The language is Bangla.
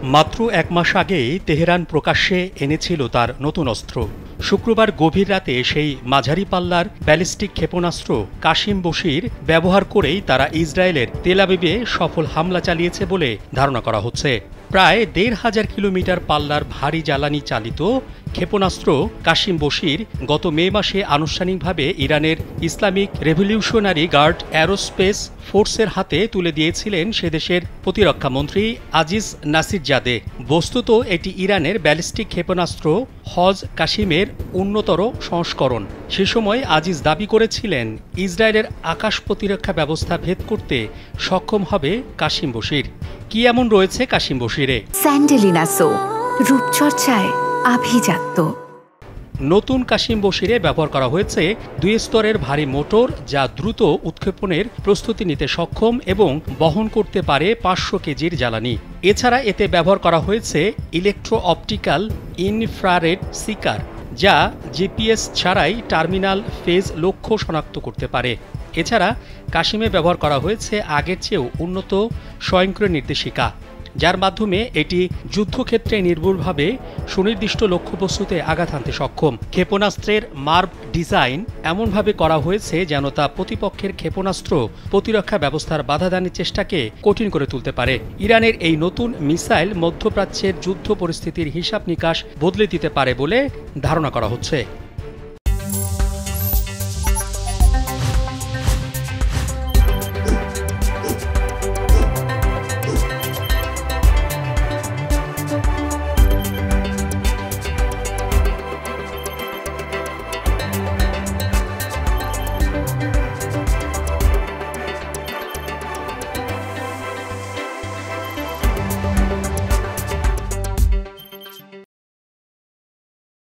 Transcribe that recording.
মাত্র এক মাস আগেই তেহরান প্রকাশ্যে এনেছিল তার নতুন অস্ত্র। শুক্রবার গভীর রাতে সেই মাঝারি পাল্লার ব্যালিস্টিক ক্ষেপণাস্ত্র কাশিম বশির ব্যবহার করেই তারা ইসরায়েলের তেল আবিবে সফল হামলা চালিয়েছে বলে ধারণা করা হচ্ছে। প্রায় ১,৫০০ কিলোমিটার পাল্লার ভারী জ্বালানি চালিত ক্ষেপণাস্ত্র কাশিম বশির গত মে মাসে আনুষ্ঠানিকভাবে ইরানের ইসলামিক রেভলিউশনারি গার্ড অ্যারোস্পেস ফোর্সের হাতে তুলে দিয়েছিলেন সে দেশের প্রতিরক্ষা মন্ত্রী আজিজ নাসিরজাদে। বস্তুত এটি ইরানের ব্যালিস্টিক ক্ষেপণাস্ত্র হজ কাশিমের উন্নতর সংস্করণ। সে সময় আজিজ দাবি করেছিলেন ইসরায়েলের আকাশ প্রতিরক্ষা ব্যবস্থা ভেদ করতে সক্ষম হবে কাশিম বশির। কি এমন রয়েছে কাশিম বশিরে? স্যান্ডেলিনা সো, রূপচর্চায় আভিজাত্য। নতুন কাশিম বশিরে ব্যবহার করা হয়েছে ২ স্তরের ভারী মোটর, যা দ্রুত উৎক্ষেপণের প্রস্তুতি নিতে সক্ষম এবং বহন করতে পারে ৫০০ কেজির জ্বালানি। এছাড়া এতে ব্যবহার করা হয়েছে ইলেকট্রো অপটিক্যাল ইনফ্রারেড সিকার, যা জিপিএস ছাড়াই টার্মিনাল ফেজ লক্ষ্য শনাক্ত করতে পারে। এছাড়া কাশিমে ব্যবহার করা হয়েছে আগের চেয়েও উন্নত স্বয়ংক্রিয় নির্দেশিকা, যার মাধ্যমে এটি যুদ্ধক্ষেত্রে নির্ভুলভাবে সুনির্দিষ্ট লক্ষ্যবস্তুতে আঘাত হানতে সক্ষম। ক্ষেপণাস্ত্রের মার্ভ ডিজাইন এমনভাবে করা হয়েছে যেন তা প্রতিপক্ষের ক্ষেপণাস্ত্র প্রতিরক্ষা ব্যবস্থার বাধাদানের চেষ্টাকে কঠিন করে তুলতে পারে। ইরানের এই নতুন মিসাইল মধ্যপ্রাচ্যের যুদ্ধ পরিস্থিতির হিসাব নিকাশ বদলে দিতে পারে বলে ধারণা করা হচ্ছে।